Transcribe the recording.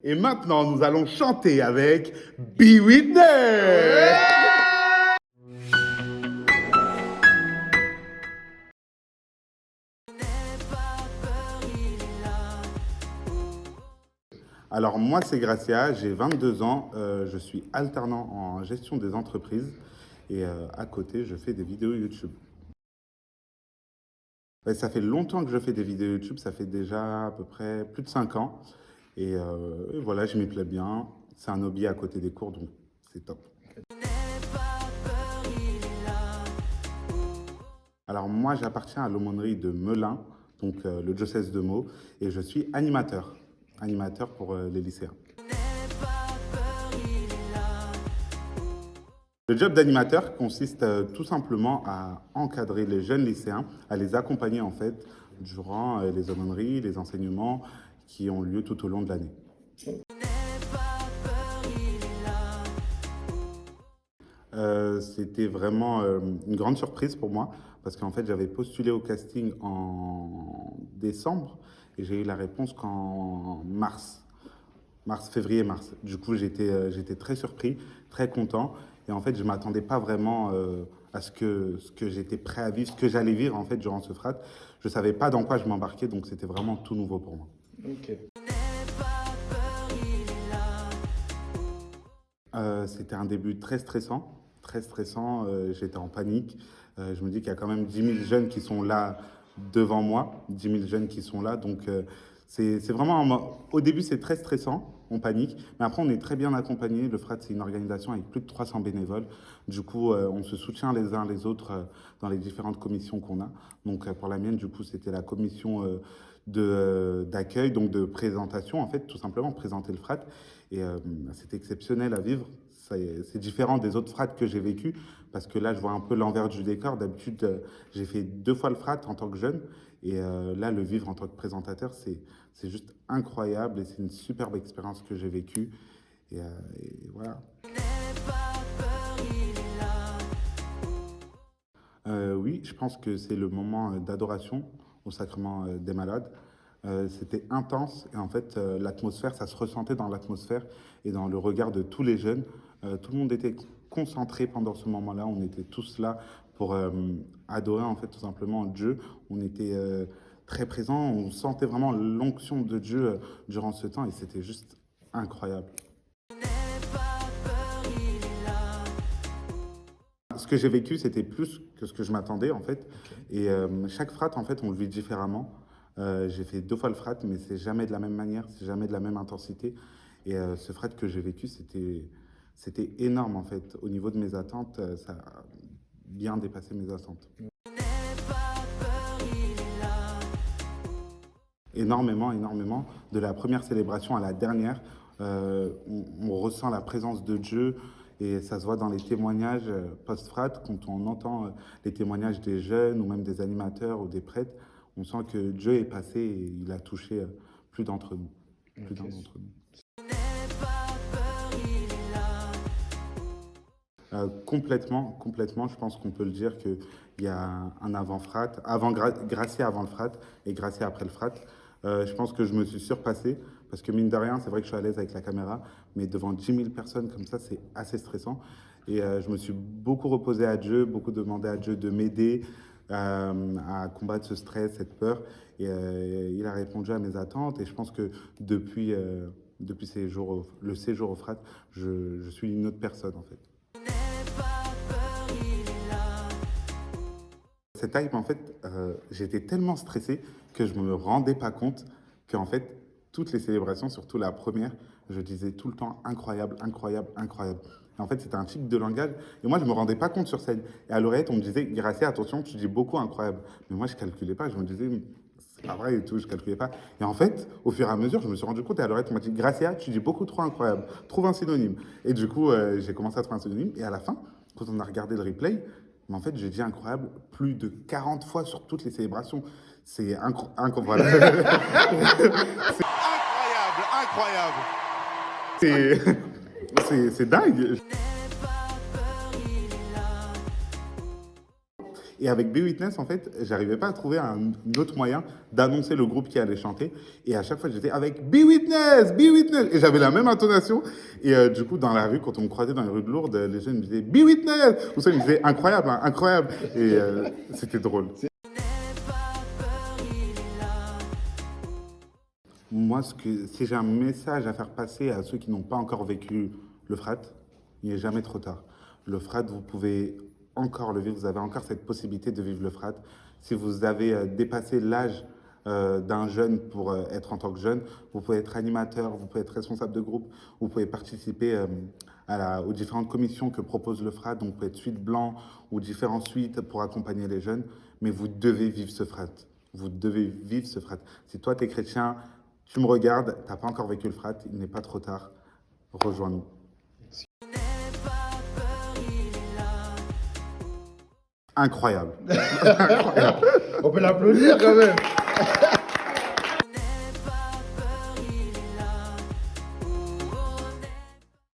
Et maintenant, nous allons chanter avec Be Whitney. Alors moi, c'est Gracia, j'ai 22 ans, je suis alternant en gestion des entreprises et à côté, je fais des vidéos YouTube. Ça fait longtemps que je fais des vidéos YouTube, ça fait déjà à peu près plus de 5 ans. Et voilà, je m'y plais bien. C'est un hobby à côté des cours, donc c'est top. Alors moi, j'appartiens à l'aumônerie de Melun, donc le diocèse de Meaux, et je suis animateur pour les lycéens. Le job d'animateur consiste tout simplement à encadrer les jeunes lycéens, à les accompagner en fait durant les aumôneries, les enseignements qui ont lieu tout au long de l'année. C'était vraiment une grande surprise pour moi parce qu'en fait j'avais postulé au casting en décembre et j'ai eu la réponse qu'en février-mars. Du coup j'étais très surpris, très content et en fait je ne m'attendais pas vraiment à ce que j'étais prêt à vivre, ce que j'allais vivre en fait durant ce frat. Je ne savais pas dans quoi je m'embarquais donc c'était vraiment tout nouveau pour moi. Ok. C'était un début très stressant, très stressant. J'étais en panique. Je me dis qu'il y a quand même 10 000 jeunes qui sont là devant moi, 10 000 jeunes qui sont là. Donc, c'est vraiment, au début, c'est très stressant, on panique. Mais après, on est très bien accompagné. Le FRAT, c'est une organisation avec plus de 300 bénévoles. Du coup, on se soutient les uns les autres dans les différentes commissions qu'on a. Donc, pour la mienne, du coup, c'était la commission d'accueil, donc de présentation, en fait, tout simplement, présenter le FRAT. Et c'est exceptionnel à vivre. C'est différent des autres frates que j'ai vécues parce que là, je vois un peu l'envers du décor. D'habitude, j'ai fait 2 fois le frat en tant que jeune. Et là, le vivre en tant que présentateur, c'est juste incroyable et c'est une superbe expérience que j'ai vécue. Et voilà. Oui, je pense que c'est le moment d'adoration au sacrement des malades. C'était intense et en fait, l'atmosphère, ça se ressentait dans l'atmosphère et dans le regard de tous les jeunes. Tout le monde était concentré pendant ce moment-là. On était tous là pour adorer en fait tout simplement Dieu. On était très présents. On sentait vraiment l'onction de Dieu durant ce temps et c'était juste incroyable. Ce que j'ai vécu, c'était plus que ce que je m'attendais en fait. Okay. Et chaque frat, en fait, on le vit différemment. J'ai fait 2 fois le frat, mais c'est jamais de la même manière, c'est jamais de la même intensité. Et ce frat que j'ai vécu, c'était énorme en fait. Au niveau de mes attentes, ça a bien dépassé mes attentes. Énormément, énormément. De la première célébration à la dernière, on ressent la présence de Dieu et ça se voit dans les témoignages post-frat, quand on entend les témoignages des jeunes ou même des animateurs ou des prêtres, on sent que Dieu est passé et il a touché plus d'entre nous, plus d'un d'entre nous. Complètement, je pense qu'on peut le dire qu'il y a un avant-frat, Gracia avant le frat et Gracia après le frat. Je pense que je me suis surpassé parce que mine de rien, c'est vrai que je suis à l'aise avec la caméra, mais devant 10 000 personnes comme ça, c'est assez stressant. Et je me suis beaucoup reposé à Dieu, beaucoup demandé à Dieu de m'aider à combattre ce stress, cette peur. Et il a répondu à mes attentes. Et je pense que depuis le séjour au frat, je suis une autre personne en fait. Cette hype, en fait, j'étais tellement stressé que je ne me rendais pas compte qu'en fait, toutes les célébrations, surtout la première, je disais tout le temps incroyable, incroyable, incroyable. Et en fait, c'était un tic de langage. Et moi, je ne me rendais pas compte sur scène. Et à l'oreillette, on me disait, Gracia, attention, tu dis beaucoup incroyable. Mais moi, je ne calculais pas. Je me disais, c'est pas vrai et tout, je ne calculais pas. Et en fait, au fur et à mesure, je me suis rendu compte. Et à l'oreillette, on m'a dit, Gracia, tu dis beaucoup trop incroyable. Trouve un synonyme. Et du coup, j'ai commencé à trouver un synonyme. Et à la fin, quand on a regardé le replay, mais en fait, j'ai dit incroyable plus de 40 fois sur toutes les célébrations. C'est incroyable. Incroyable. C'est dingue. Et avec Be Witness, en fait, j'arrivais pas à trouver un autre moyen d'annoncer le groupe qui allait chanter. Et à chaque fois, j'étais avec Be Witness, Be Witness. Et j'avais la même intonation. Et du coup, dans la rue, quand on me croisait dans les rues de Lourdes, les jeunes me disaient Be Witness. Ou ça, ils me disaient incroyable, hein, incroyable. Et c'était drôle. Moi, si j'ai un message à faire passer à ceux qui n'ont pas encore vécu le frat, il n'est jamais trop tard. Le frat, vous pouvez encore le vivre, vous avez encore cette possibilité de vivre le frat. Si vous avez dépassé l'âge d'un jeune pour être en tant que jeune, vous pouvez être animateur, vous pouvez être responsable de groupe, vous pouvez participer aux différentes commissions que propose le frat, donc vous pouvez être suite blanc ou différentes suites pour accompagner les jeunes, mais vous devez vivre ce frat. Vous devez vivre ce frat. Si toi, tu es chrétien, tu me regardes, tu n'as pas encore vécu le frat, il n'est pas trop tard, rejoins-nous. Incroyable. On peut l'applaudir quand même.